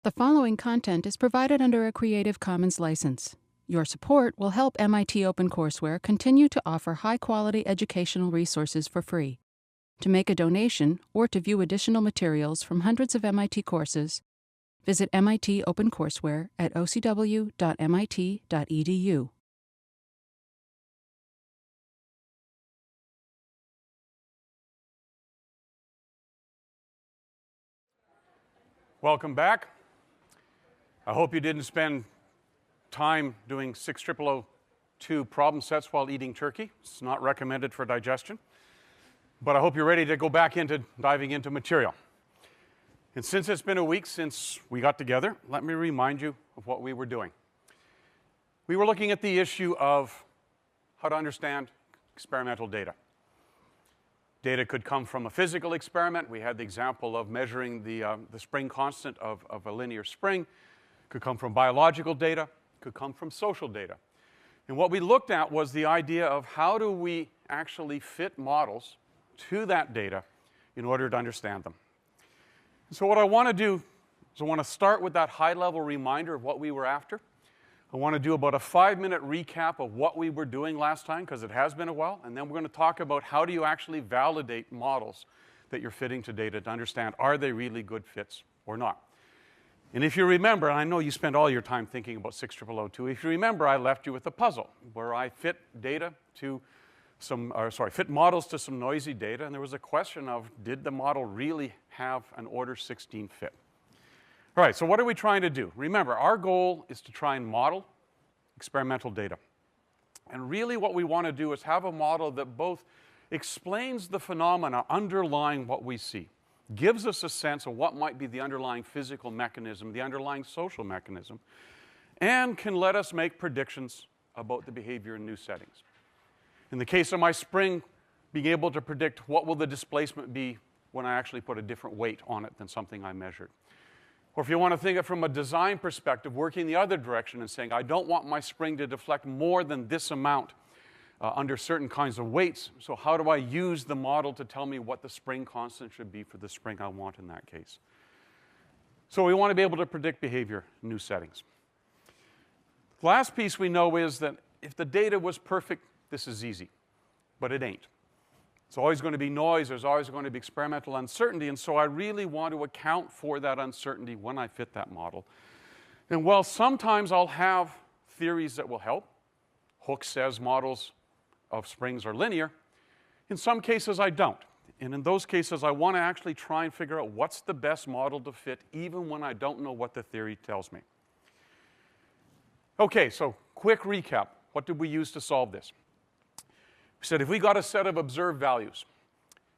The following content is provided under a Creative Commons license. Your support will help MIT OpenCourseware continue to offer high-quality educational resources for free. To make a donation or to view additional materials from hundreds of MIT courses, visit MIT OpenCourseware at ocw.mit.edu. Welcome back. I hope you didn't spend time doing 6002 problem sets while eating turkey. It's not recommended for digestion. But I hope you're ready to go back into diving into material. And since it's been a week since we got together, let me remind you of what we were doing. We were looking at the issue of how to understand experimental data. Data could come from a physical experiment. We had the example of measuring the spring constant of a linear spring. Could come from biological data, could come from social data. And what we looked at was the idea of how do we actually fit models to that data in order to understand them. So what I want to do is I want to start with that high-level reminder of what we were after. I want to do about a 5-minute recap of what we were doing last time, because it has been a while, and then we're going to talk about how do you actually validate models that you're fitting to data to understand, are they really good fits or not? And if you remember, and I know you spend all your time thinking about 6002, if you remember, I left you with a puzzle where I fit data to fit models to some noisy data, and there was a question of, did the model really have an order 16 fit? All right, so what are we trying to do? Remember, our goal is to try and model experimental data. And really what we want to do is have a model that both explains the phenomena underlying what we see, gives us a sense of what might be the underlying physical mechanism, the underlying social mechanism, and can let us make predictions about the behavior in new settings. In the case of my spring, being able to predict what will the displacement be when I actually put a different weight on it than something I measured. Or if you want to think of it from a design perspective, working the other direction and saying, I don't want my spring to deflect more than this amount under certain kinds of weights. So how do I use the model to tell me what the spring constant should be for the spring I want in that case? So we want to be able to predict behavior in new settings. The last piece we know is that if the data was perfect, this is easy. But it ain't. It's always going to be noise. There's always going to be experimental uncertainty. And so I really want to account for that uncertainty when I fit that model. And while sometimes I'll have theories that will help, Hooke says models of springs are linear, in some cases I don't. And in those cases, I want to actually try and figure out what's the best model to fit, even when I don't know what the theory tells me. Okay, so quick recap. What did we use to solve this? We said if we got a set of observed values,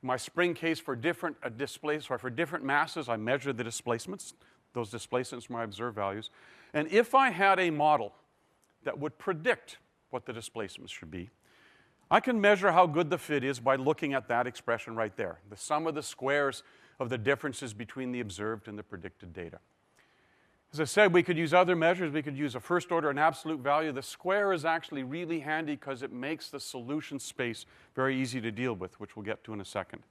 in my spring case for different for different masses, I measure the displacements, those displacements from my observed values. And if I had a model that would predict what the displacements should be, I can measure how good the fit is by looking at that expression right there, the sum of the squares of the differences between the observed and the predicted data. As I said, we could use other measures. We could use a first order and absolute value. The square is actually really handy because it makes the solution space very easy to deal with, which we'll get to in a second.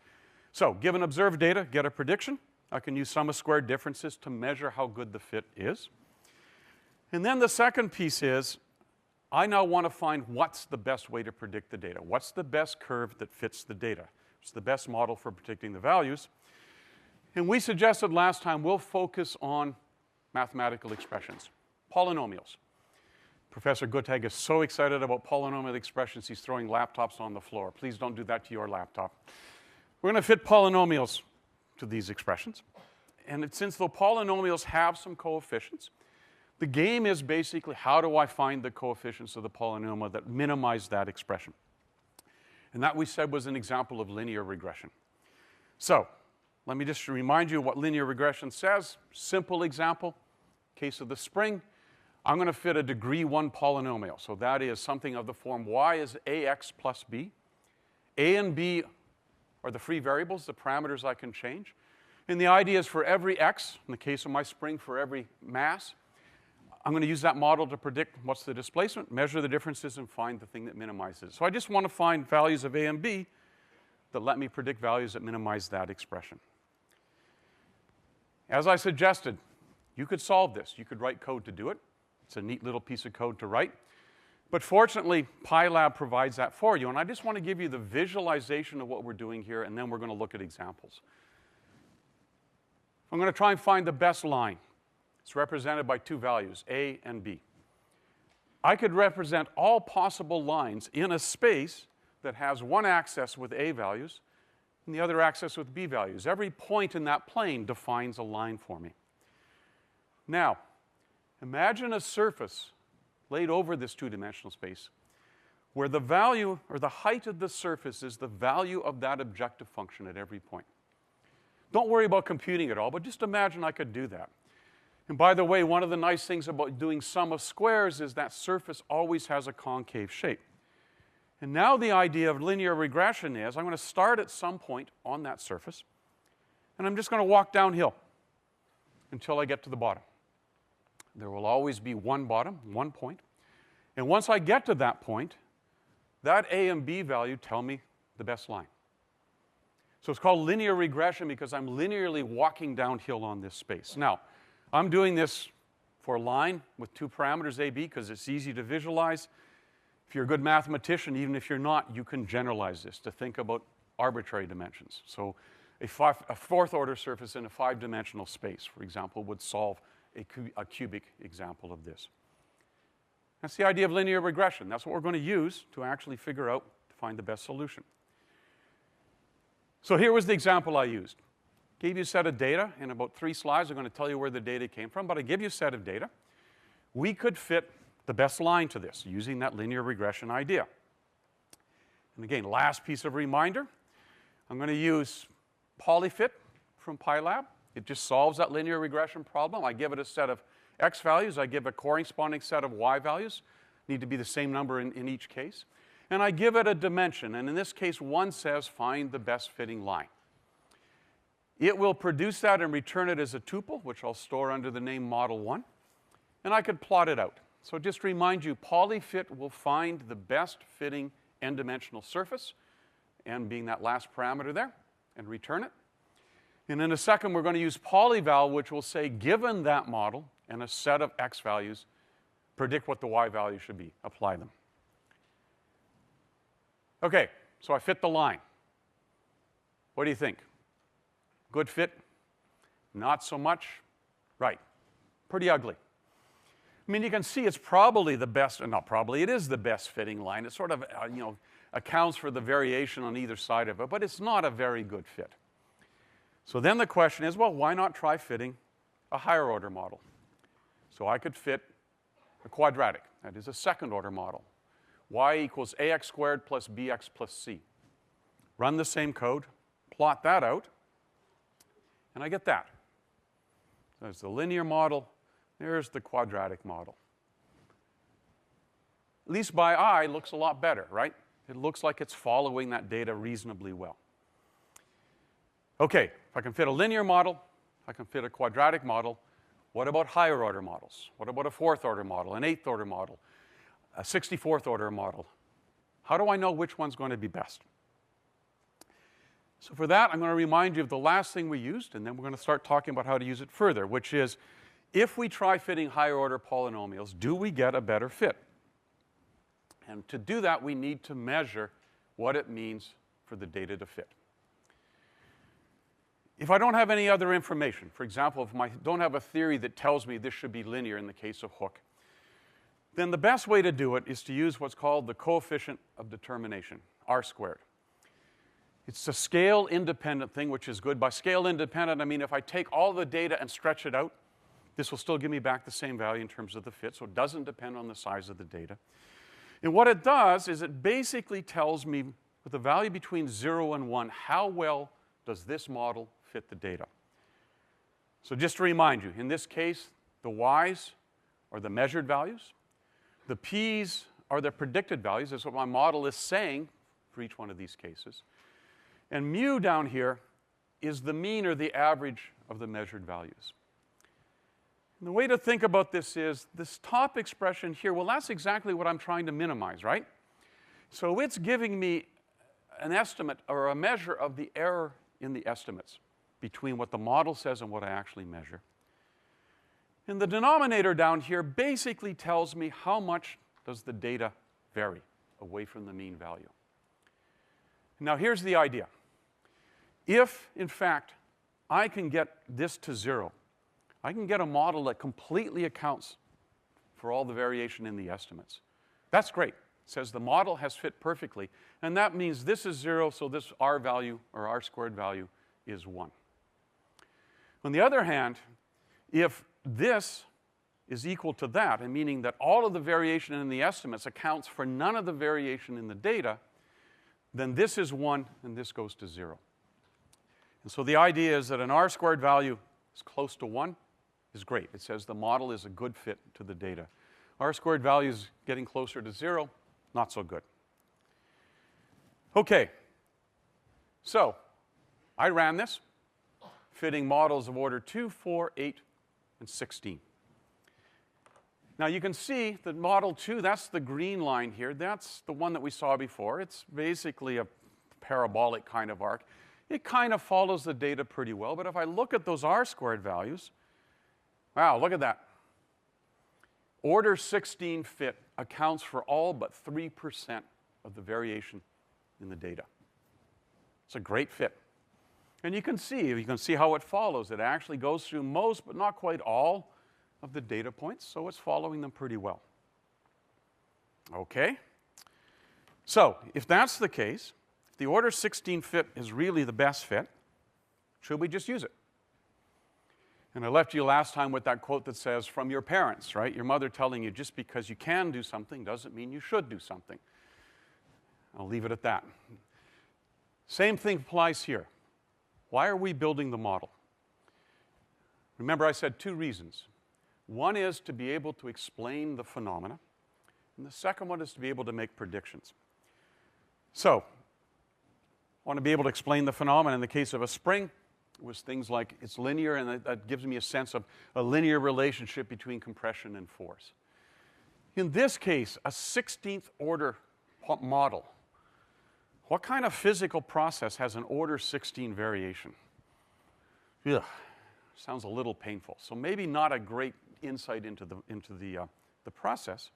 So given observed data, get a prediction. I can use sum of squared differences to measure how good the fit is. And then the second piece is, I now want to find what's the best way to predict the data. What's the best curve that fits the data? It's the best model for predicting the values. And we suggested last time we'll focus on mathematical expressions, polynomials. Professor Guttag is so excited about polynomial expressions, he's throwing laptops on the floor. Please don't do that to your laptop. We're going to fit polynomials to these expressions. And since the polynomials have some coefficients, the game is basically how do I find the coefficients of the polynomial that minimize that expression? And that we said was an example of linear regression. So let me just remind you what linear regression says. Simple example, case of the spring. I'm going to fit a degree 1 polynomial. So that is something of the form y is ax plus b. A and b are the free variables, the parameters I can change. And the idea is for every x, in the case of my spring, for every mass, I'm going to use that model to predict what's the displacement, measure the differences, and find the thing that minimizes. So I just want to find values of a and b that let me predict values that minimize that expression. As I suggested, You could solve this. You could write code to do it. It's a neat little piece of code to write. But fortunately, PyLab provides that for you. And I just want to give you the visualization of what we're doing here, and then we're going to look at examples. I'm going to try and find the best line. It's represented by two values, A and B. I could represent all possible lines in a space that has one axis with A values and the other axis with B values. Every point in that plane defines a line for me. Now, imagine a surface laid over this two-dimensional space where the value or the height of the surface is the value of that objective function at every point. Don't worry about computing it all, but just imagine I could do that. And by the way, one of the nice things about doing sum of squares is that surface always has a concave shape. And now the idea of linear regression is I'm going to start at some point on that surface, and I'm just going to walk downhill until I get to the bottom. There will always be one bottom, one point. And once I get to that point, that A and B value tell me the best line. So it's called linear regression because I'm linearly walking downhill on this space. Now, I'm doing this for a line with two parameters, A, B, because it's easy to visualize. If you're a good mathematician, even if you're not, you can generalize this to think about arbitrary dimensions. So a fourth-order surface in a five-dimensional space, for example, would solve a cubic example of this. That's the idea of linear regression. That's what we're going to use to actually figure out, to find the best solution. So here was the example I used. Gave you a set of data. In about 3 slides, I'm going to tell you where the data came from, but I give you a set of data. We could fit the best line to this using that linear regression idea. And again, last piece of reminder, I'm going to use polyfit from PyLab. It just solves that linear regression problem. I give it a set of x values. I give a corresponding set of y values. Need to be the same number in each case. And I give it a dimension. And in this case, 1 says find the best fitting line. It will produce that and return it as a tuple, which I'll store under the name model 1. And I could plot it out. So just to remind you, polyfit will find the best fitting n-dimensional surface, n being that last parameter there, and return it. And in a second, we're going to use polyval, which will say, given that model and a set of x values, predict what the y value should be. Apply them. Okay, so I fit the line. What do you think? Good fit? Not so much? Right. Pretty ugly. I mean, you can see it's probably the best, not probably, it is the best fitting line. It sort of, accounts for the variation on either side of it, but it's not a very good fit. So then the question is, well, why not try fitting a higher order model? So I could fit a quadratic. That is a second order model. Y equals ax squared plus bx plus c. Run the same code, plot that out, and I get that. There's the linear model. There's the quadratic model. At least by eye, looks a lot better, right? It looks like it's following that data reasonably well. Okay, if I can fit a linear model, if I can fit a quadratic model, what about higher order models? What about a fourth order model, an eighth order model, a 64th order model? How do I know which one's going to be best? So for that, I'm going to remind you of the last thing we used, and then we're going to start talking about how to use it further, which is, if we try fitting higher order polynomials, do we get a better fit? And to do that, we need to measure what it means for the data to fit. If I don't have any other information, for example, if I don't have a theory that tells me this should be linear in the case of Hooke, then the best way to do it is to use what's called the coefficient of determination, r squared. It's a scale-independent thing, which is good. By scale-independent, I mean if I take all the data and stretch it out, this will still give me back the same value in terms of the fit, so it doesn't depend on the size of the data. And what it does is it basically tells me, with a value between 0 and 1, how well does this model fit the data. So just to remind you, in this case, the y's are the measured values. The p's are the predicted values. That's what my model is saying for each one of these cases. And mu down here is the mean or the average of the measured values. And the way to think about this is this top expression here, well, that's exactly what I'm trying to minimize, right? So it's giving me an estimate or a measure of the error in the estimates between what the model says and what I actually measure. And the denominator down here basically tells me how much does the data vary away from the mean value. Now here's the idea. If, in fact, I can get this to 0, I can get a model that completely accounts for all the variation in the estimates. That's great. It says the model has fit perfectly, and that means this is 0, so this R value, or R squared value, is 1. On the other hand, if this is equal to that, and meaning that all of the variation in the estimates accounts for none of the variation in the data, then this is 1, and this goes to 0. And so the idea is that an R squared value is close to 1 is great. It says the model is a good fit to the data. R squared values getting closer to 0, not so good. Okay, so I ran this, fitting models of order 2, 4, 8, and 16. Now you can see that model 2, that's the green line here. That's the one that we saw before. It's basically a parabolic kind of arc. It kind of follows the data pretty well, but if I look at those R squared values, wow, look at that. Order 16 fit accounts for all but 3% of the variation in the data. It's a great fit. And you can see how it follows. It actually goes through most, but not quite all, of the data points, so it's following them pretty well. Okay? So, if that's the case, if the order 16 fit is really the best fit, should we just use it? And I left you last time with that quote that says, from your parents, right? Your mother telling you just because you can do something doesn't mean you should do something. I'll leave it at that. Same thing applies here. Why are we building the model? Remember, I said 2 reasons. One is to be able to explain the phenomena, and the second one is to be able to make predictions. So, I want to be able to explain the phenomena. In the case of a spring, it was things like it's linear, and that gives me a sense of a linear relationship between compression and force. In this case, a 16th order model, what kind of physical process has an order 16 variation? Ugh, sounds a little painful. So maybe not a great insight into the process.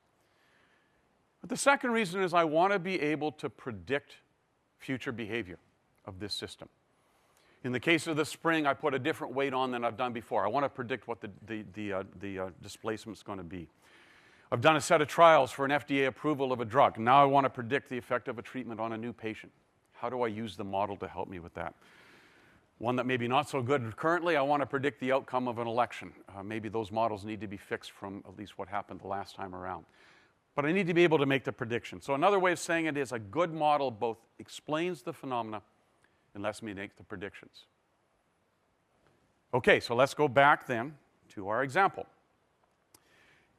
But the second reason is I want to be able to predict future behavior of this system. In the case of the spring, I put a different weight on than I've done before. I want to predict what the displacement is going to be. I've done a set of trials for an FDA approval of a drug. Now I want to predict the effect of a treatment on a new patient. How do I use the model to help me with that? One that maybe not so good currently, I want to predict the outcome of an election. Maybe those models need to be fixed from at least what happened the last time around. But I need to be able to make the prediction. So another way of saying it is a good model both explains the phenomena and lets me make the predictions. Okay, so let's go back then to our example.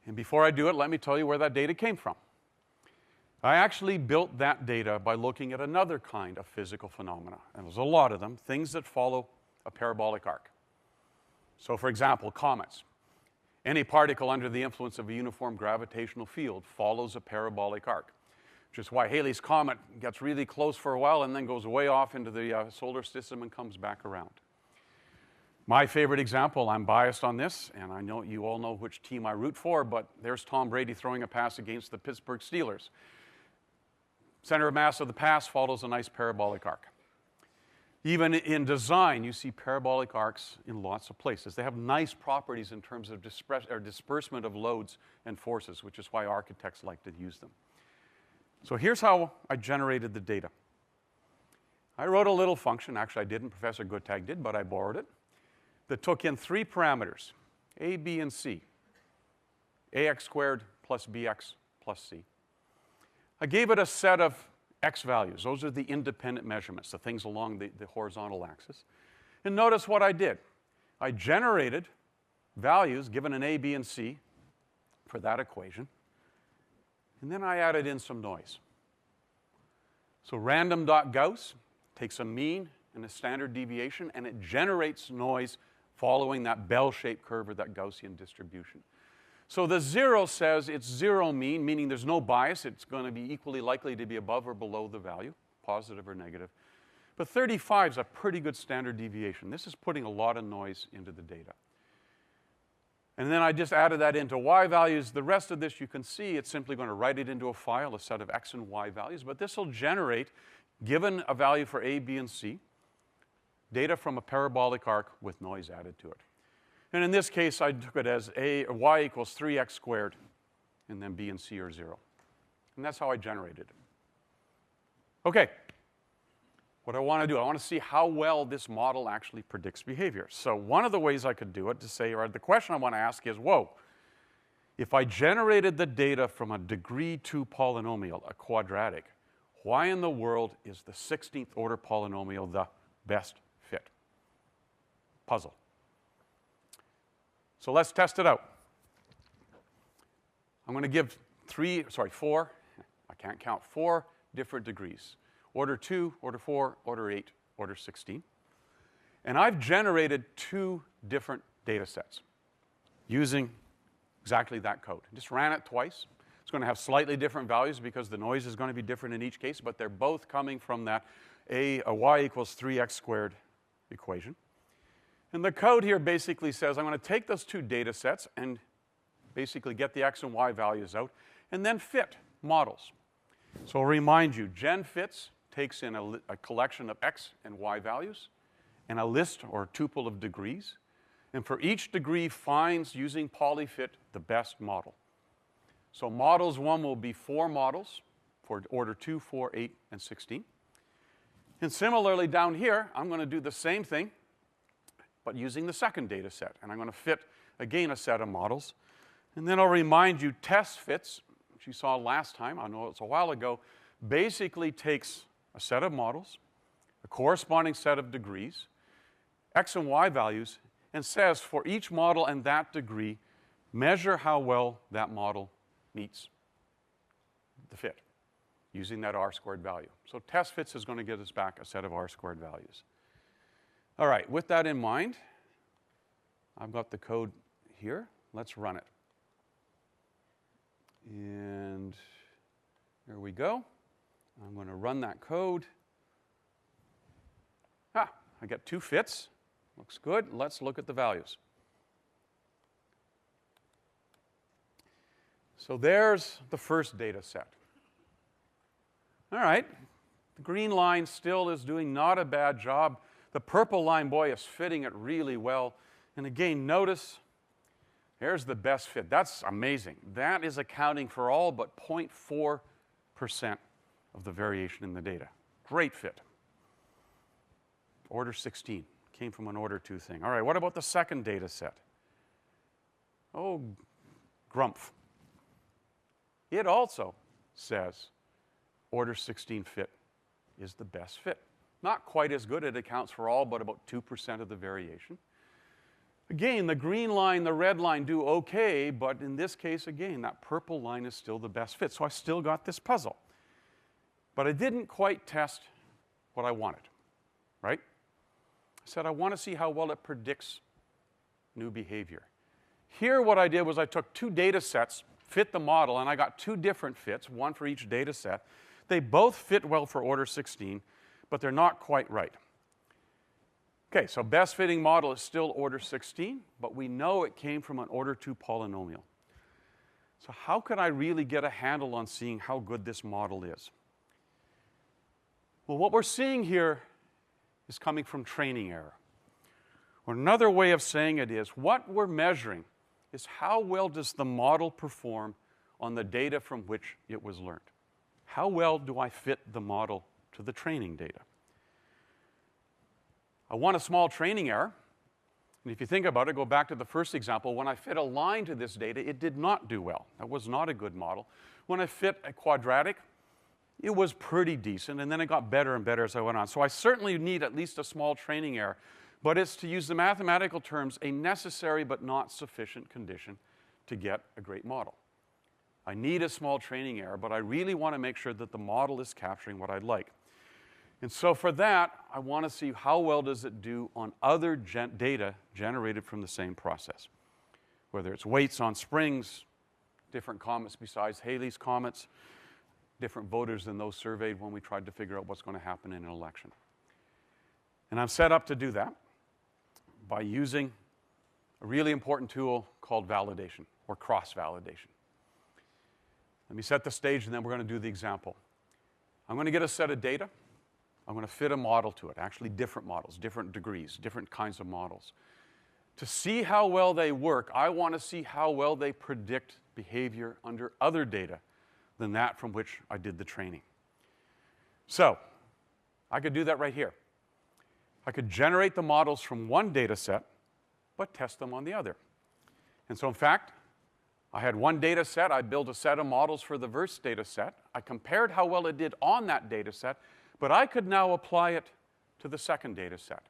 And before I do it, let me tell you where that data came from. I actually built that data by looking at another kind of physical phenomena, and there's a lot of them, things that follow a parabolic arc. So for example, comets. Any particle under the influence of a uniform gravitational field follows a parabolic arc, which is why Halley's Comet gets really close for a while and then goes way off into the solar system and comes back around. My favorite example, I'm biased on this, and I know you all know which team I root for, but there's Tom Brady throwing a pass against the Pittsburgh Steelers. Center of mass of the pass follows a nice parabolic arc. Even in design, you see parabolic arcs in lots of places. They have nice properties in terms of disbursement of loads and forces, which is why architects like to use them. So here's how I generated the data. I wrote a little function. Actually, I didn't. Professor Guttag did, but I borrowed it. That took in 3 parameters, a, b, and c. ax squared plus bx plus c. I gave it a set of x values. Those are the independent measurements, the things along the horizontal axis. And notice what I did. I generated values given an a, b, and c for that equation. And then I added in some noise. So random.Gauss takes a mean and a standard deviation, and it generates noise following that bell-shaped curve or that Gaussian distribution. So the 0 says it's 0 mean, meaning there's no bias. It's going to be equally likely to be above or below the value, positive or negative. But 35 is a pretty good standard deviation. This is putting a lot of noise into the data. And then I just added that into y values. The rest of this, you can see, it's simply going to write it into a file, a set of x and y values. But this will generate, given a value for a, b, and c, data from a parabolic arc with noise added to it. And in this case, I took it as y equals 3x squared, and then b and c are 0. And that's how I generated it. OK. What I want to do, I want to see how well this model actually predicts behavior. So one of the ways I could do it to say, or the question I want to ask is, whoa, if I generated the data from a degree 2 polynomial, a quadratic, why in the world is the 16th order polynomial the best fit? Puzzle. So let's test it out. I'm going to give four, I can't count, 4 different degrees. Order 2, order 4, order 8, order 16. And I've generated 2 different data sets using exactly that code. Just ran it twice. It's going to have slightly different values because the noise is going to be different in each case, but they're both coming from that a y equals 3x squared equation. And the code here basically says I'm going to take those 2 data sets and basically get the x and y values out and then fit models. So I'll remind you, genfits takes in a collection of x and y values and a list or tuple of degrees. And for each degree, finds, using polyfit, the best model. So models 1 will be 4 models for order 2, 4, 8, and 16. And similarly, down here, I'm going to do the same thing, but using the second data set. And I'm going to fit, again, a set of models. And then I'll remind you, test fits, which you saw last time, I know it's a while ago, basically takes a set of models, a corresponding set of degrees, x and y values, and says for each model and that degree, measure how well that model meets the fit using that r-squared value. So test fits is going to get us back a set of r-squared values. All right, with that in mind, I've got the code here. Let's run it. And there we go. I'm going to run that code. I got 2 fits. Looks good. Let's look at the values. So there's the first data set. All right. The green line still is doing not a bad job. The purple line, boy, is fitting it really well. And again, notice, there's the best fit. That's amazing. That is accounting for all but 0.4% of the variation in the data. Great fit. Order 16. Came from an order 2 thing. All right, what about the second data set? Oh, Grumpf. It also says order 16 fit is the best fit. Not quite as good. It accounts for all but about 2% of the variation. Again, the green line, the red line do okay, but in this case, again, that purple line is still the best fit. So I still got this puzzle. But I didn't quite test what I wanted, right? I said I want to see how well it predicts new behavior. Here what I did was I took 2 data sets, fit the model, and I got 2 different fits, 1 for each data set. They both fit well for order 16, but they're not quite right. Okay, so best fitting model is still order 16, but we know it came from an order 2 polynomial. So how could I really get a handle on seeing how good this model is? Well, what we're seeing here is coming from training error. Or another way of saying it is, what we're measuring is how well does the model perform on the data from which it was learned. How well do I fit the model to the training data? I want a small training error. And if you think about it, go back to the first example. When I fit a line to this data, it did not do well. That was not a good model. When I fit a quadratic, it was pretty decent, and then it got better and better as I went on. So I certainly need at least a small training error, but it's, to use the mathematical terms, a necessary but not sufficient condition to get a great model. I need a small training error, but I really want to make sure that the model is capturing what I'd like. And so for that, I want to see how well does it do on other data generated from the same process, whether it's weights on springs, different comets besides Halley's comets, different voters than those surveyed when we tried to figure out what's going to happen in an election. And I'm set up to do that by using a really important tool called validation or cross-validation. Let me set the stage, and then we're going to do the example. I'm going to get a set of data. I'm going to fit a model to it, actually different models, different degrees, different kinds of models. To see how well they work, I want to see how well they predict behavior under other data than that from which I did the training. So I could do that right here. I could generate the models from one data set, but test them on the other. And so in fact, I had one data set. I built a set of models for the first data set. I compared how well it did on that data set, but I could now apply it to the second data set.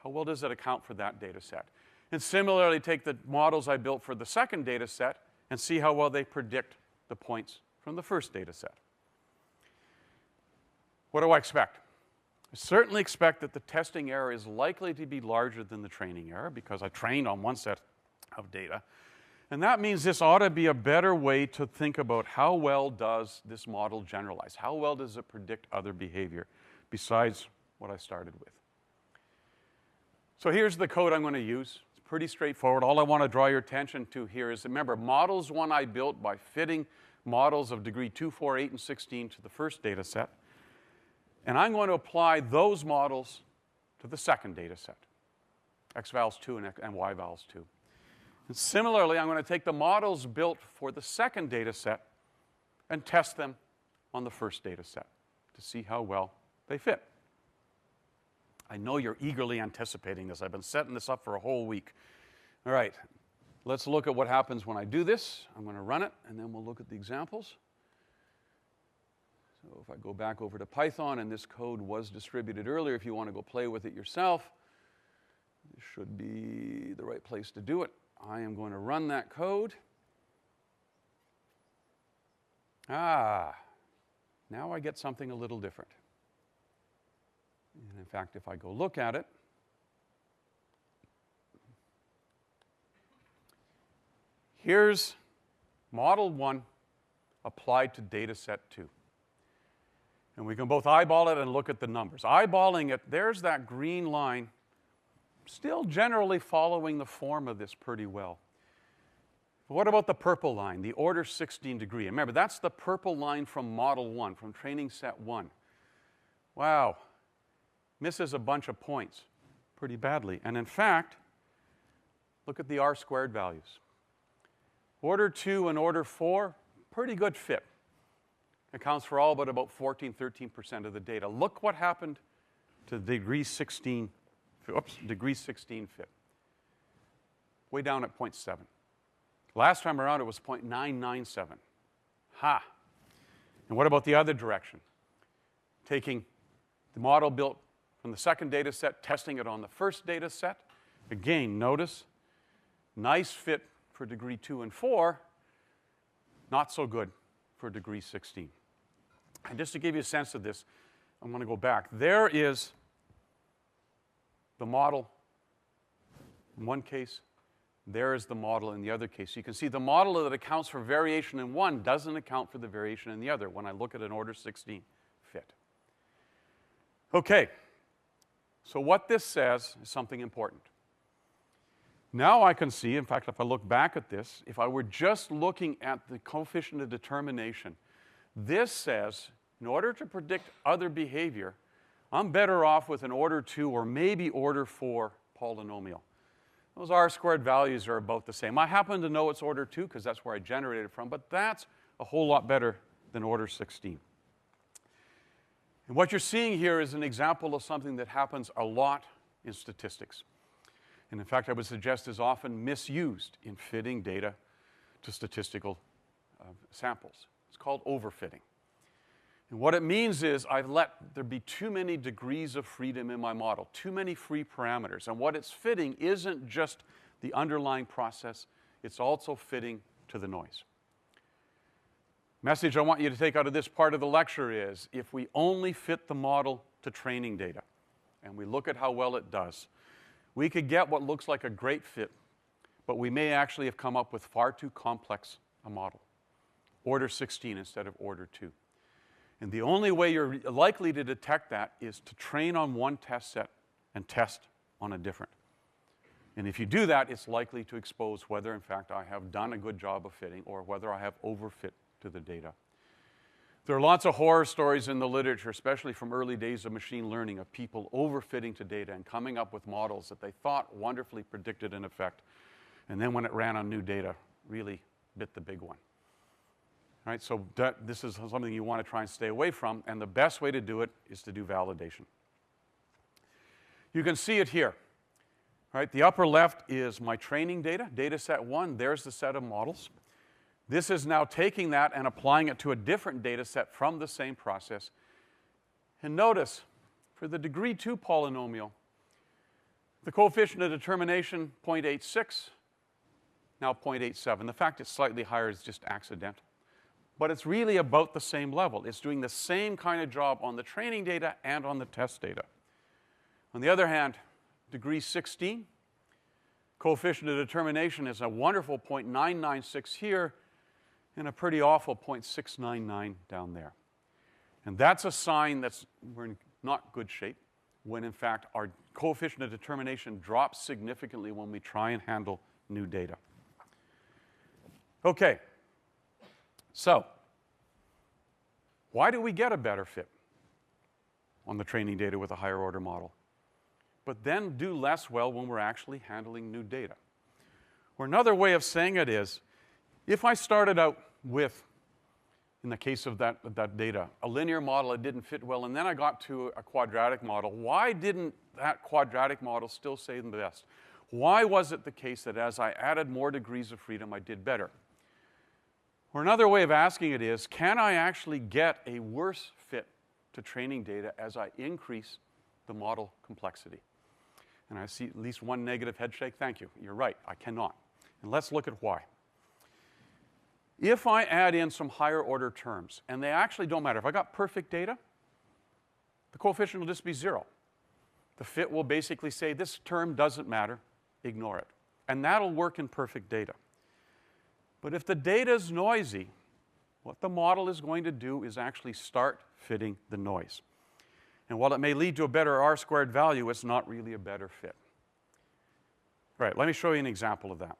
How well does it account for that data set? And similarly, take the models I built for the second data set and see how well they predict the points from the first data set. What do I expect? I certainly expect that the testing error is likely to be larger than the training error because I trained on one set of data. And that means this ought to be a better way to think about how well does this model generalize? How well does it predict other behavior besides what I started with? So here's the code I'm going to use. It's pretty straightforward. All I want to draw your attention to here is, remember, models one I built by fitting models of degree 2, 4, 8, and 16 to the first data set. And I'm going to apply those models to the second data set, x-vals 2 and y-vals 2. And similarly, I'm going to take the models built for the second data set and test them on the first data set to see how well they fit. I know you're eagerly anticipating this. I've been setting this up for a whole week. All right, let's look at what happens when I do this. I'm going to run it, and then we'll look at the examples. So if I go back over to Python, and this code was distributed earlier, if you want to go play with it yourself, this should be the right place to do it. I am going to run that code. Now I get something a little different. And in fact, if I go look at it, here's model 1 applied to data set 2. And we can both eyeball it and look at the numbers. Eyeballing it, there's that green line, still generally following the form of this pretty well. But what about the purple line, the order 16 degree? And remember, that's the purple line from model 1, from training set 1. Wow, misses a bunch of points pretty badly. And in fact, look at the R-squared values. Order 2 and order 4, pretty good fit. Accounts for all but about 14, 13% of the data. Look what happened to degree 16 fit. Way down at 0.7. Last time around, it was 0.997. Ha! And what about the other direction? Taking the model built from the second data set, testing it on the first data set. Again, notice, nice fit for degree 2 and 4, not so good for degree 16. And just to give you a sense of this, I'm going to go back. There is the model in one case. There is the model in the other case. You can see the model that accounts for variation in one doesn't account for the variation in the other when I look at an order 16 fit. Okay, so what this says is something important. Now I can see, in fact, if I look back at this, if I were just looking at the coefficient of determination, this says, in order to predict other behavior, I'm better off with an order 2 or maybe order 4 polynomial. Those R-squared values are about the same. I happen to know it's order 2 because that's where I generated it from, but that's a whole lot better than order 16. And what you're seeing here is an example of something that happens a lot in statistics. And in fact, I would suggest is often misused in fitting data to statistical samples. It's called overfitting. And what it means is I've let there be too many degrees of freedom in my model, too many free parameters. And what it's fitting isn't just the underlying process, it's also fitting to the noise. Message I want you to take out of this part of the lecture is, if we only fit the model to training data, and we look at how well it does, we could get what looks like a great fit, but we may actually have come up with far too complex a model. Order 16 instead of order 2. And the only way you're likely to detect that is to train on one test set and test on a different. And if you do that, it's likely to expose whether, in fact, I have done a good job of fitting or whether I have overfit to the data. There are lots of horror stories in the literature, especially from early days of machine learning, of people overfitting to data and coming up with models that they thought wonderfully predicted an effect, and then when it ran on new data, really bit the big one. All right, so this is something you want to try and stay away from, and the best way to do it is to do validation. You can see it here. All right, the upper left is my training data, data set 1. There's the set of models. This is now taking that and applying it to a different data set from the same process. And notice, for the degree 2 polynomial, the coefficient of determination, 0.86, now 0.87. The fact it's slightly higher is just accidental. But it's really about the same level. It's doing the same kind of job on the training data and on the test data. On the other hand, degree 16, coefficient of determination is a wonderful 0.996 here, and a pretty awful 0.699 down there. And that's a sign that we're in not good shape, when in fact our coefficient of determination drops significantly when we try and handle new data. Okay, so why do we get a better fit on the training data with a higher order model, but then do less well when we're actually handling new data? Or another way of saying it is, if I started out with, in the case of that data, a linear model that didn't fit well, and then I got to a quadratic model, why didn't that quadratic model still say the best? Why was it the case that as I added more degrees of freedom, I did better? Or another way of asking it is, can I actually get a worse fit to training data as I increase the model complexity? And I see at least one negative head shake. Thank you. You're right. I cannot. And let's look at why. If I add in some higher order terms, and they actually don't matter. If I got perfect data, the coefficient will just be 0. The fit will basically say, this term doesn't matter, ignore it. And that'll work in perfect data. But if the data is noisy, what the model is going to do is actually start fitting the noise. And while it may lead to a better R-squared value, it's not really a better fit. All right, let me show you an example of that.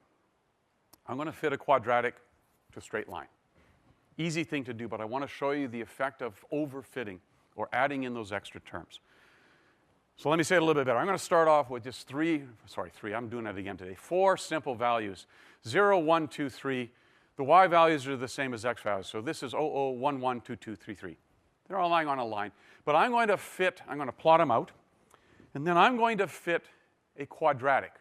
I'm going to fit a quadratic to a straight line. Easy thing to do, but I want to show you the effect of overfitting or adding in those extra terms. So let me say it a little bit better. I'm going to start off with just I'm doing it again today. 4 simple values, 0, 1, 2, 3. The y values are the same as x values. So this is 0, 0, 1, 1, 2, 2, 3, 3. They're all lying on a line. But I'm going to plot them out, and then I'm going to fit a quadratic.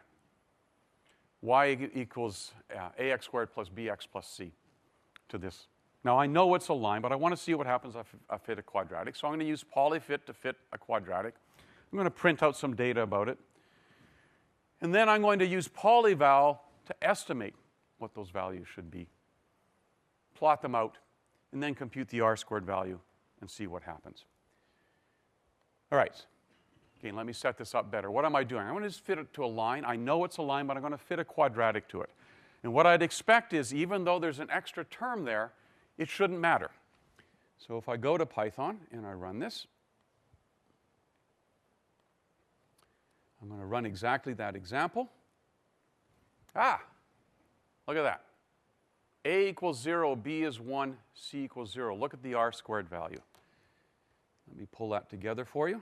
Y equals ax squared plus bx plus c to this. Now, I know it's a line, but I want to see what happens if I fit a quadratic. So I'm going to use polyfit to fit a quadratic. I'm going to print out some data about it. And then I'm going to use polyval to estimate what those values should be, plot them out, and then compute the R-squared value and see what happens. All right. Again, let me set this up better. What am I doing? I'm going to just fit it to a line. I know it's a line, but I'm going to fit a quadratic to it. And what I'd expect is, even though there's an extra term there, it shouldn't matter. So if I go to Python and I run this, I'm going to run exactly that example. Look at that. A equals 0, B is 1, C equals 0. Look at the R-squared value. Let me pull that together for you.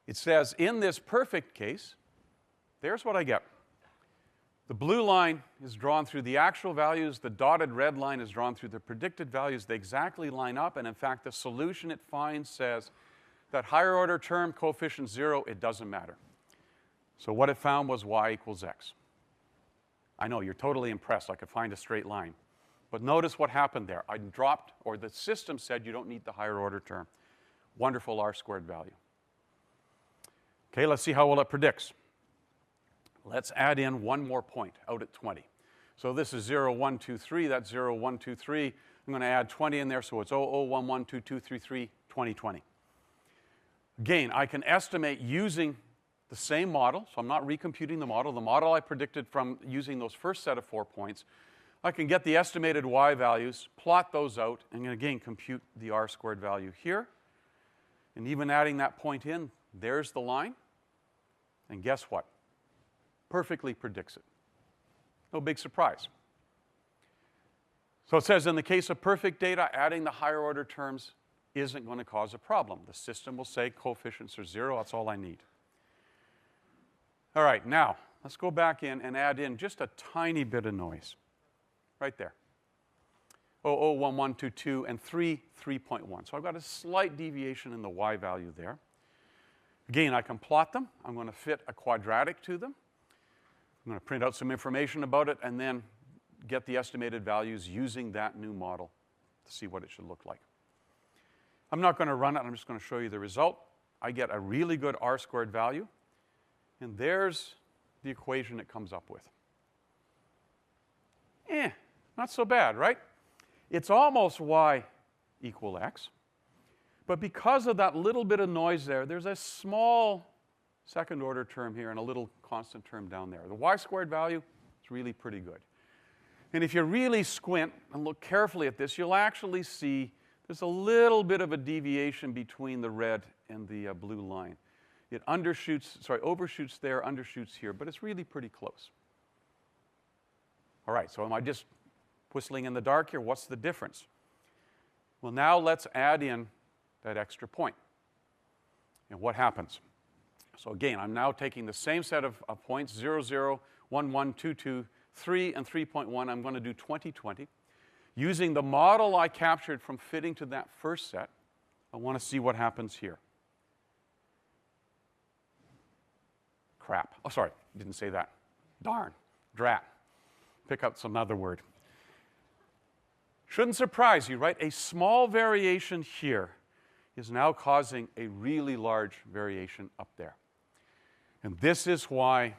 It says, in this perfect case, there's what I get. The blue line is drawn through the actual values. The dotted red line is drawn through the predicted values. They exactly line up. And in fact, the solution it finds says that higher order term, coefficient 0, it doesn't matter. So what it found was y equals x. I know, you're totally impressed. I could find a straight line. But notice what happened there. I dropped, or the system said you don't need the higher order term. Wonderful R-squared value. Okay, let's see how well it predicts. Let's add in one more point out at 20. So this is 0, 1, 2, 3. That's 0, 1, 2, 3. I'm going to add 20 in there, so it's 0, 0, 1, 1, 2, 2, 3, 3, 20, 20. Again, I can estimate using the same model, so I'm not recomputing the model. The model I predicted from using those first set of 4 points. I can get the estimated y values, plot those out, and again compute the R-squared value here. And even adding that point in, There's the line. And guess what? Perfectly predicts it. No big surprise. So it says, in the case of perfect data, adding the higher order terms isn't going to cause a problem. The system will say coefficients are 0. That's all I need. All right, now, let's go back in and add in just a tiny bit of noise. Right there. 001122 and 3.1. So I've got a slight deviation in the y value there. Again, I can plot them. I'm going to fit a quadratic to them. I'm going to print out some information about it and then get the estimated values using that new model to see what it should look like. I'm not going to run it. I'm just going to show you the result. I get a really good r-squared value. And there's the equation it comes up with. Not so bad, right? It's almost y equal x. But because of that little bit of noise there, there's a small second order term here and a little constant term down there. The y-squared value is really pretty good. And if you really squint and look carefully at this, you'll actually see there's a little bit of a deviation between the red and the blue line. It overshoots there, undershoots here, but it's really pretty close. All right, so am I just whistling in the dark here? What's the difference? Well, now let's add in that extra point. And what happens? So again, I'm now taking the same set of points, 0, 0, 1, 1, 2, 2, 3, and 3.1. I'm going to do 20, 20. Using the model I captured from fitting to that first set, I want to see what happens here. Crap. Oh, sorry, didn't say that. Darn. Drat. Pick out some other word. Shouldn't surprise you, right? A small variation here is now causing a really large variation up there. And this is why,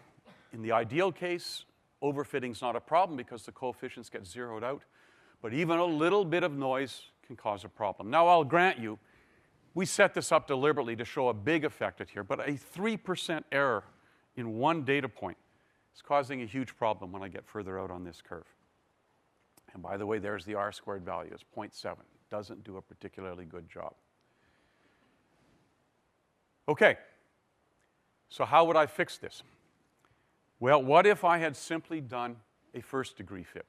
in the ideal case, overfitting is not a problem because the coefficients get zeroed out. But even a little bit of noise can cause a problem. Now, I'll grant you, we set this up deliberately to show a big effect here, but a 3% error in one data point is causing a huge problem when I get further out on this curve. And by the way, there's the r-squared value. It's 0.7. Doesn't do a particularly good job. Okay, so how would I fix this? Well, what if I had simply done a first-degree fit?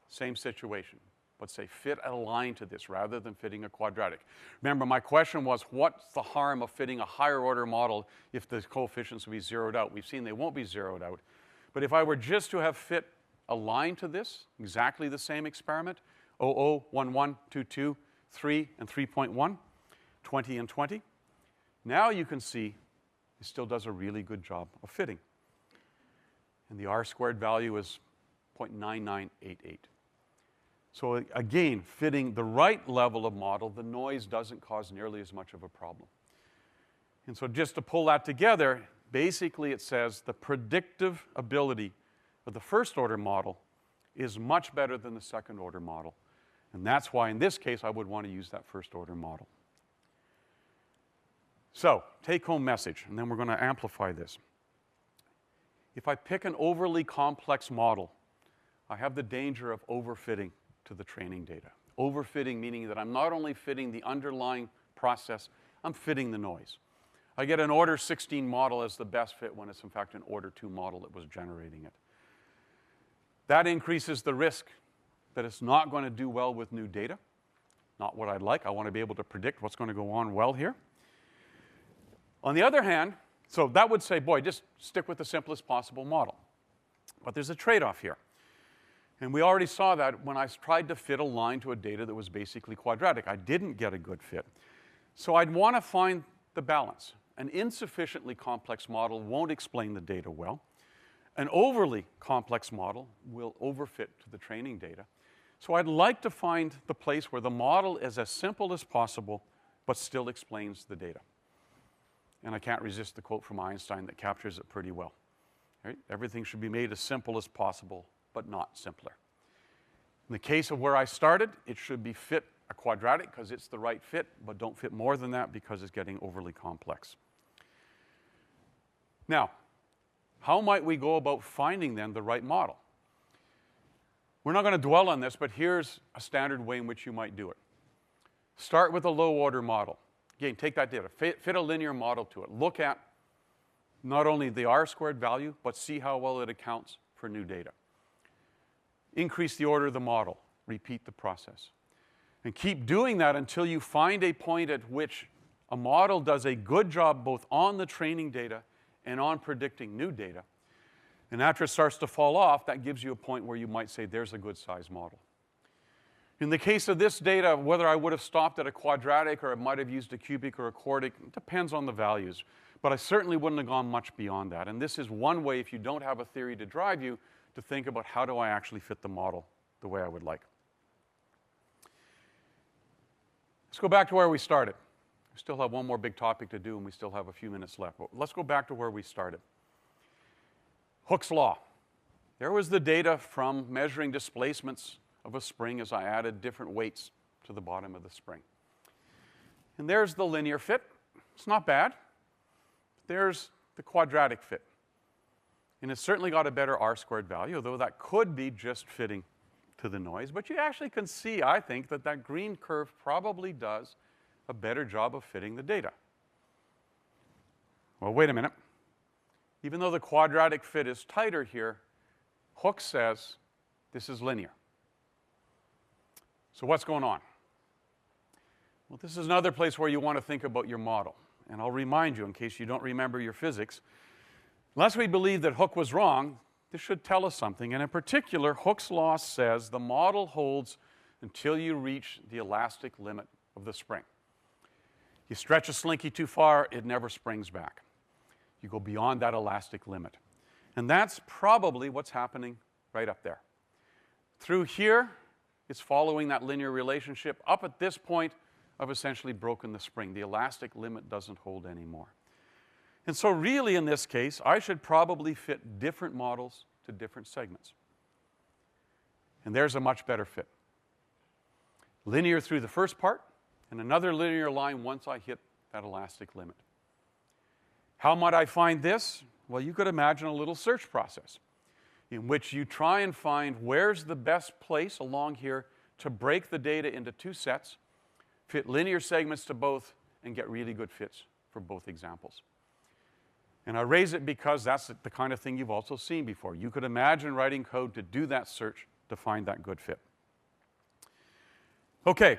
Same situation, but say fit a line to this rather than fitting a quadratic. Remember, my question was, what's the harm of fitting a higher-order model if the coefficients will be zeroed out? We've seen they won't be zeroed out. But if I were just to have fit a line to this, exactly the same experiment, 00, 11, 22, 3, and 3.1, 20 and 20, now you can see it still does a really good job of fitting. And the r-squared value is 0.9988. So again, fitting the right level of model, the noise doesn't cause nearly as much of a problem. And so just to pull that together, basically it says the predictive ability of the first-order model is much better than the second-order model. And that's why, in this case, I would want to use that first-order model. So, take-home message, and then we're going to amplify this. If I pick an overly complex model, I have the danger of overfitting to the training data. Overfitting meaning that I'm not only fitting the underlying process, I'm fitting the noise. I get an order 16 model as the best fit when it's in fact an order 2 model that was generating it. That increases the risk that it's not going to do well with new data. Not what I'd like. I want to be able to predict what's going to go on well here. On the other hand, so that would say, boy, just stick with the simplest possible model. But there's a trade-off here. And we already saw that when I tried to fit a line to a data that was basically quadratic. I didn't get a good fit. So I'd want to find the balance. An insufficiently complex model won't explain the data well. An overly complex model will overfit to the training data. So I'd like to find the place where the model is as simple as possible, but still explains the data. And I can't resist the quote from Einstein that captures it pretty well. Right? Everything should be made as simple as possible, but not simpler. In the case of where I started, it should be fit a quadratic because it's the right fit, but don't fit more than that because it's getting overly complex. Now, how might we go about finding then the right model? We're not going to dwell on this, but here's a standard way in which you might do it. Start with a low-order model. Again, take that data, fit a linear model to it. Look at not only the R-squared value, but see how well it accounts for new data. Increase the order of the model. Repeat the process. And keep doing that until you find a point at which a model does a good job both on the training data and on predicting new data. And after it starts to fall off, that gives you a point where you might say, there's a good size model. In the case of this data, whether I would have stopped at a quadratic or I might have used a cubic or a quartic, it depends on the values. But I certainly wouldn't have gone much beyond that. And this is one way, if you don't have a theory to drive you, to think about how do I actually fit the model the way I would like. Let's go back to where we started. We still have one more big topic to do, and we still have a few minutes left. But let's go back to where we started. Hooke's law. There was the data from measuring displacements of a spring as I added different weights to the bottom of the spring. And there's the linear fit. It's not bad. There's the quadratic fit. And it's certainly got a better R-squared value, although that could be just fitting to the noise. But you actually can see, I think, that that green curve probably does a better job of fitting the data. Well, wait a minute. Even though the quadratic fit is tighter here, Hooke says this is linear. So what's going on? Well, this is another place where you want to think about your model. And I'll remind you, in case you don't remember your physics, unless we believe that Hooke was wrong, this should tell us something. And in particular, Hooke's law says the model holds until you reach the elastic limit of the spring. You stretch a slinky too far, it never springs back. You go beyond that elastic limit. And that's probably what's happening right up there. Through here, it's following that linear relationship. Up at this point, I've essentially broken the spring. The elastic limit doesn't hold anymore. And so really, in this case, I should probably fit different models to different segments. And there's a much better fit. Linear through the first part, and another linear line once I hit that elastic limit. How might I find this? Well, you could imagine a little search process in which you try and find where's the best place along here to break the data into two sets, fit linear segments to both, and get really good fits for both examples. And I raise it because that's the kind of thing you've also seen before. You could imagine writing code to do that search to find that good fit. Okay.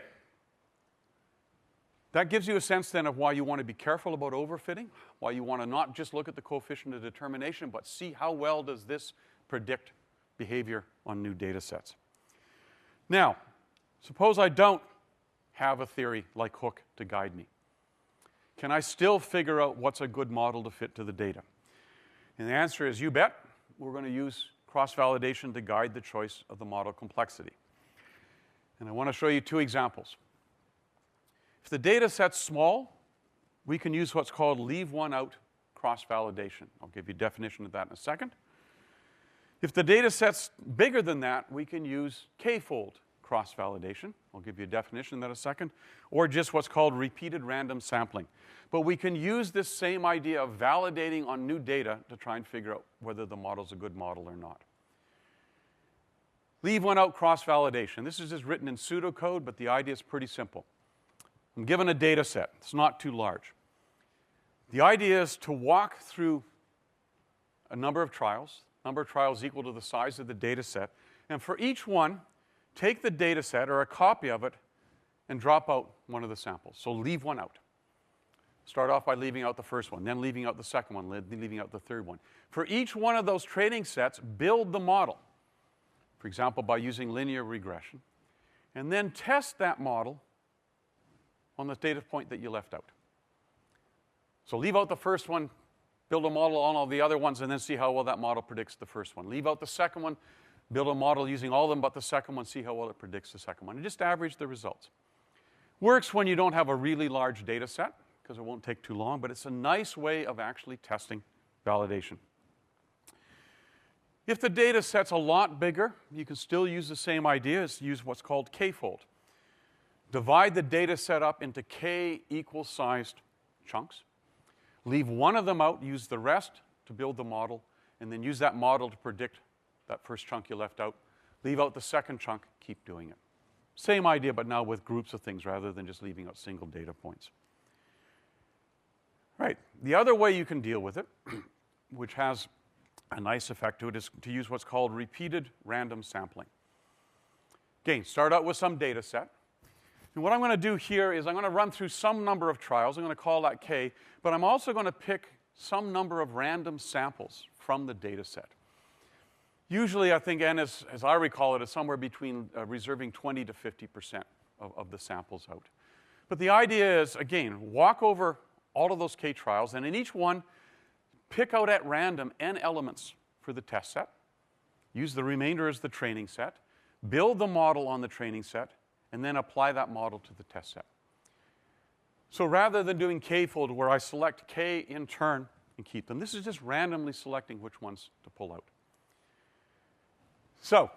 That gives you a sense then of why you want to be careful about overfitting, why you want to not just look at the coefficient of determination, but see how well does this predict behavior on new data sets. Now, suppose I don't have a theory like Hooke to guide me. Can I still figure out what's a good model to fit to the data? And the answer is, you bet. We're going to use cross-validation to guide the choice of the model complexity. And I want to show you two examples. If the data set's small, we can use what's called leave one out cross-validation. I'll give you a definition of that in a second. If the data set's bigger than that, we can use k-fold cross-validation. I'll give you a definition of that in a second. Or just what's called repeated random sampling. But we can use this same idea of validating on new data to try and figure out whether the model's a good model or not. Leave one out cross-validation. This is just written in pseudocode, but the idea is pretty simple. I'm given a data set. It's not too large. The idea is to walk through a number of trials equal to the size of the data set, and for each one, take the data set or a copy of it and drop out one of the samples. So leave one out. Start off by leaving out the first one, then leaving out the second one, then leaving out the third one. For each one of those training sets, build the model. For example, by using linear regression. And then test that model on the data point that you left out. So leave out the first one, build a model on all the other ones, and then see how well that model predicts the first one. Leave out the second one, build a model using all of them but the second one, see how well it predicts the second one. And just average the results. Works when you don't have a really large data set, because it won't take too long, but it's a nice way of actually testing validation. If the data set's a lot bigger, you can still use the same idea. It's use what's called k-fold. Divide the data set up into k equal-sized chunks. Leave one of them out, use the rest to build the model, and then use that model to predict that first chunk you left out. Leave out the second chunk, keep doing it. Same idea, but now with groups of things rather than just leaving out single data points. Right. The other way you can deal with it, which has a nice effect to it, is to use what's called repeated random sampling. Again, start out with some data set. And what I'm going to do here is I'm going to run through some number of trials. I'm going to call that K, but I'm also going to pick some number of random samples from the data set. Usually, I think N, as I recall it, is somewhere between reserving 20 to 50% of the samples out. But the idea is, again, walk over all of those K trials, and in each one, pick out at random N elements for the test set, use the remainder as the training set, build the model on the training set, and then apply that model to the test set. So rather than doing K-fold where I select K in turn and keep them, this is just randomly selecting which ones to pull out. So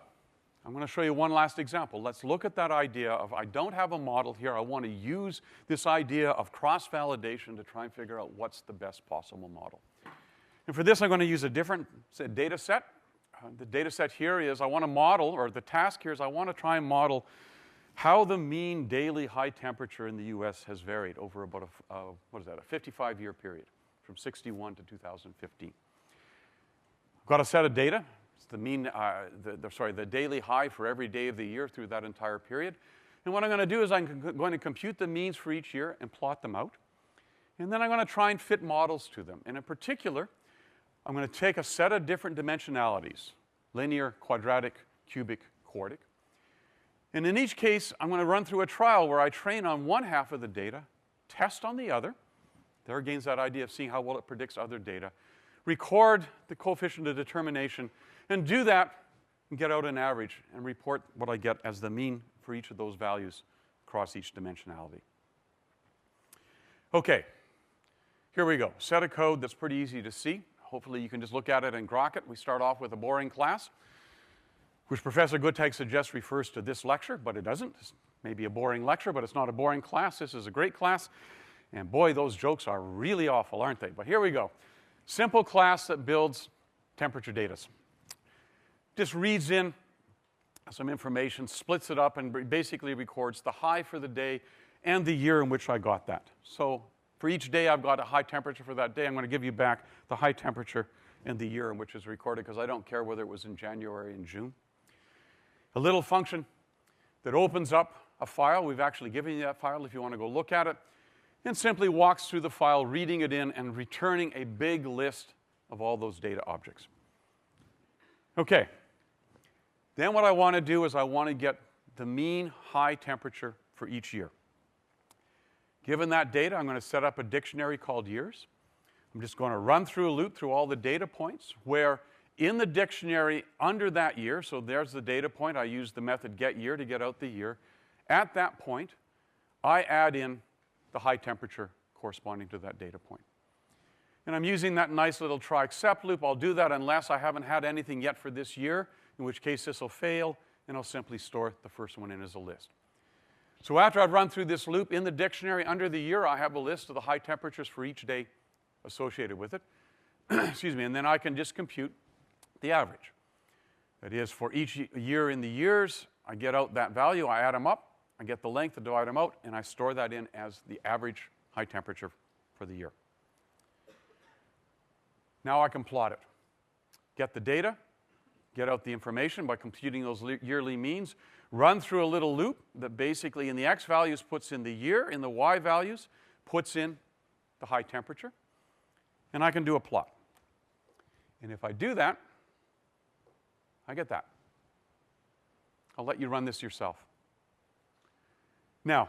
I'm going to show you one last example. Let's look at that idea of I don't have a model here. I want to use this idea of cross-validation to try and figure out what's the best possible model. And for this, I'm going to use a different data set. The data set here is I want to model, or the task here is I want to try and model how the mean daily high temperature in the US has varied over about a 55-year period, from 61 to 2015. I've got a set of data. It's the mean, the daily high for every day of the year through that entire period. And what I'm going to do is I'm going to compute the means for each year and plot them out. And then I'm going to try and fit models to them. And in particular, I'm going to take a set of different dimensionalities, linear, quadratic, cubic, quartic. And in each case, I'm going to run through a trial where I train on one half of the data, test on the other. There again is that idea of seeing how well it predicts other data. Record the coefficient of determination, and do that and get out an average and report what I get as the mean for each of those values across each dimensionality. Okay, here we go. Set of code that's pretty easy to see. Hopefully you can just look at it and grok it. We start off with a boring class, which Professor Guttag suggests refers to this lecture, but it doesn't. It's maybe a boring lecture, but it's not a boring class. This is a great class. And boy, those jokes are really awful, aren't they? But here we go. Simple class that builds temperature data. Just reads in some information, splits it up, and basically records the high for the day and the year in which I got that. So for each day I've got a high temperature for that day. I'm going to give you back the high temperature and the year in which it's recorded, because I don't care whether it was in January and June. A little function that opens up a file. We've actually given you that file if you want to go look at it. And simply walks through the file, reading it in, and returning a big list of all those data objects. Okay. Then what I want to do is I want to get the mean high temperature for each year. Given that data, I'm going to set up a dictionary called years. I'm just going to run through a loop through all the data points where in the dictionary under that year, so there's the data point, I use the method getYear to get out the year. At that point, I add in the high temperature corresponding to that data point. And I'm using that nice little try except loop. I'll do that unless I haven't had anything yet for this year, in which case this will fail, and I'll simply store the first one in as a list. So after I've run through this loop in the dictionary under the year, I have a list of the high temperatures for each day associated with it. Excuse me, and then I can just compute the average. That is, for each year in the years, I get out that value, I add them up, I get the length to divide them out, and I store that in as the average high temperature for the year. Now I can plot it. Get the data, get out the information by computing those yearly means, run through a little loop that basically in the x values puts in the year, in the y values puts in the high temperature, and I can do a plot. And if I do that, I get that. I'll let you run this yourself. Now,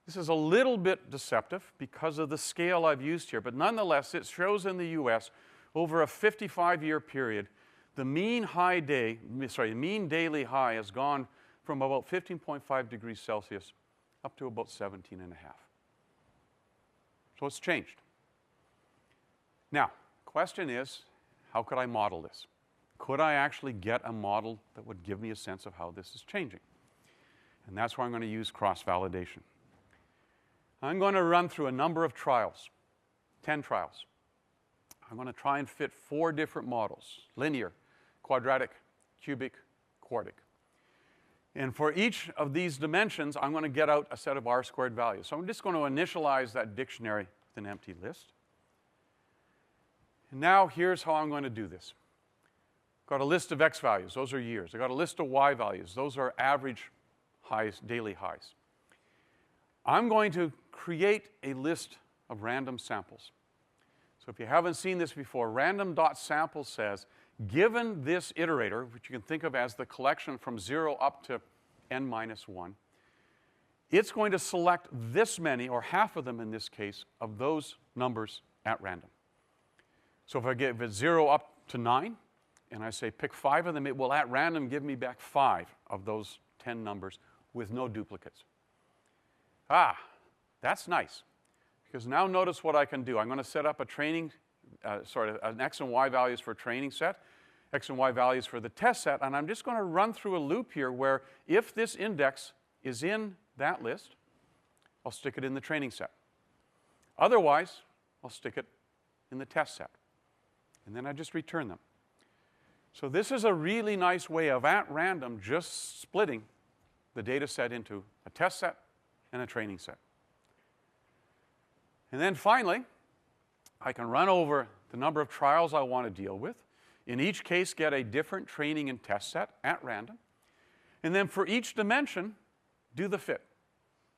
this is a little bit deceptive because of the scale I've used here, but nonetheless, it shows in the US over a 55-year period, the mean mean daily high has gone from about 15.5 degrees Celsius up to about 17.5. So it's changed. Now, question is, how could I model this? Could I actually get a model that would give me a sense of how this is changing? And that's where I'm going to use cross-validation. I'm going to run through a number of trials, 10 trials. I'm going to try and fit 4 different models, linear, quadratic, cubic, quartic. And for each of these dimensions, I'm going to get out a set of R-squared values. So I'm just going to initialize that dictionary with an empty list. And now here's how I'm going to do this. Got a list of x values. Those are years. I got a list of y values. Those are average highs, daily highs. I'm going to create a list of random samples. So if you haven't seen this before, random.sample says, given this iterator, which you can think of as the collection from 0 up to n minus 1, it's going to select this many, or half of them in this case, of those numbers at random. So if I give it 0 up to 9, and I say pick 5 of them, it will at random give me back 5 of those 10 numbers with no duplicates. Ah, that's nice. Because now notice what I can do. I'm going to set up a training, an x and y values for training set, x and y values for the test set, and I'm just going to run through a loop here where if this index is in that list, I'll stick it in the training set. Otherwise, I'll stick it in the test set. And then I just return them. So this is a really nice way of, at random, just splitting the data set into a test set and a training set. And then finally, I can run over the number of trials I want to deal with. In each case, get a different training and test set at random. And then for each dimension, do the fit.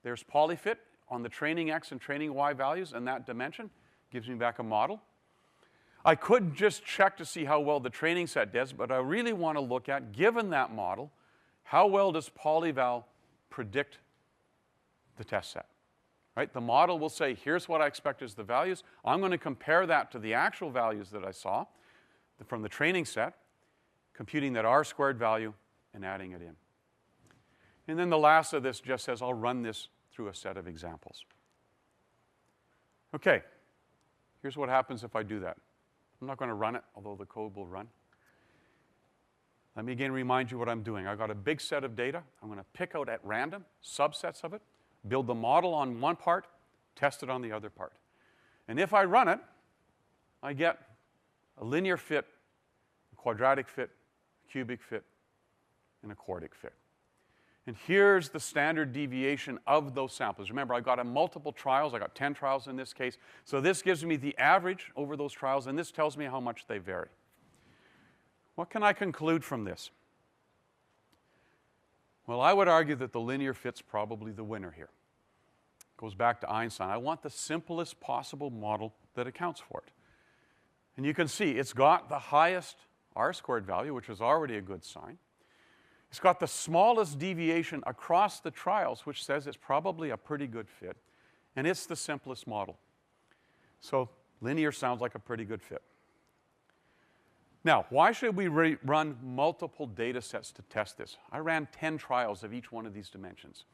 There's polyfit on the training x and training y values, and that dimension gives me back a model. I could just check to see how well the training set does, but I really want to look at, given that model, how well does polyval predict the test set? Right? The model will say, here's what I expect as the values. I'm going to compare that to the actual values that I saw from the training set, computing that r² value and adding it in. And then the last of this just says, I'll run this through a set of examples. Okay, here's what happens if I do that. I'm not going to run it, although the code will run. Let me again remind you what I'm doing. I've got a big set of data. I'm going to pick out at random subsets of it, build the model on one part, test it on the other part. And if I run it, I get a linear fit, a quadratic fit, a cubic fit, and a quartic fit. And here's the standard deviation of those samples. Remember, I've got multiple trials. I got 10 trials in this case. So this gives me the average over those trials, and this tells me how much they vary. What can I conclude from this? Well, I would argue that the linear fit's probably the winner here. It goes back to Einstein. I want the simplest possible model that accounts for it. And you can see it's got the highest r² value, which is already a good sign. It's got the smallest deviation across the trials, which says it's probably a pretty good fit. And it's the simplest model. So linear sounds like a pretty good fit. Now, why should we run multiple data sets to test this? I ran 10 trials of each one of these dimensions.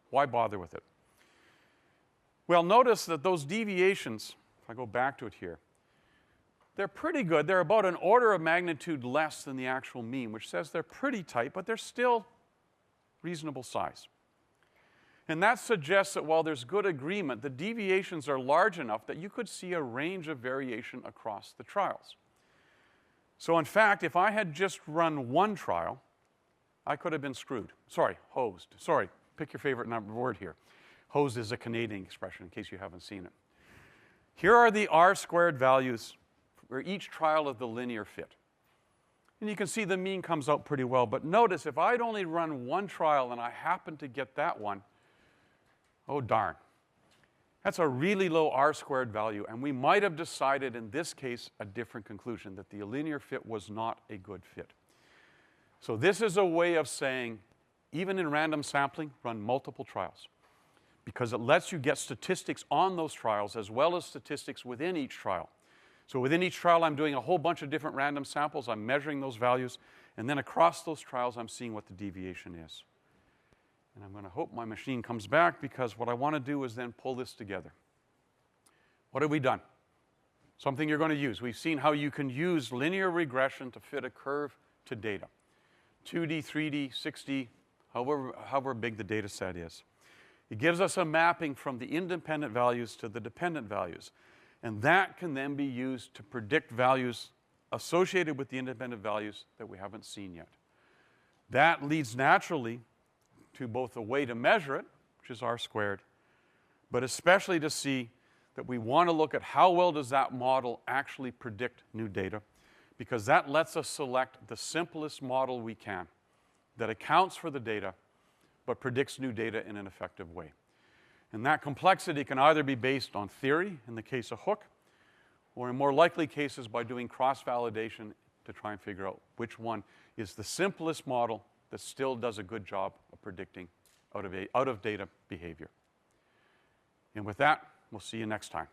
Why bother with it? Well, notice that those deviations, if I go back to it here, they're pretty good. They're about an order of magnitude less than the actual mean, which says they're pretty tight, but they're still reasonable size. And that suggests that while there's good agreement, the deviations are large enough that you could see a range of variation across the trials. So in fact, if I had just run one trial, I could have been screwed. Sorry, hosed. Sorry, pick your favorite word here. Hosed is a Canadian expression, in case you haven't seen it. Here are the r² values for each trial of the linear fit. And you can see the mean comes out pretty well. But notice, if I'd only run one trial and I happened to get that one, oh darn. That's a really low r² value, and we might have decided in this case a different conclusion, that the linear fit was not a good fit. So this is a way of saying, even in random sampling, run multiple trials, because it lets you get statistics on those trials as well as statistics within each trial. So within each trial, I'm doing a whole bunch of different random samples. I'm measuring those values, and then across those trials, I'm seeing what the deviation is. And I'm going to hope my machine comes back, because what I want to do is then pull this together. What have we done? Something you're going to use. We've seen how you can use linear regression to fit a curve to data. 2D, 3D, 6D, however big the data set is. It gives us a mapping from the independent values to the dependent values. And that can then be used to predict values associated with the independent values that we haven't seen yet. That leads naturally to both a way to measure it, which is r², but especially to see that we want to look at how well does that model actually predict new data, because that lets us select the simplest model we can that accounts for the data but predicts new data in an effective way. And that complexity can either be based on theory, in the case of Hooke, or in more likely cases by doing cross-validation to try and figure out which one is the simplest model that still does a good job of predicting out of data behavior. And with that, we'll see you next time.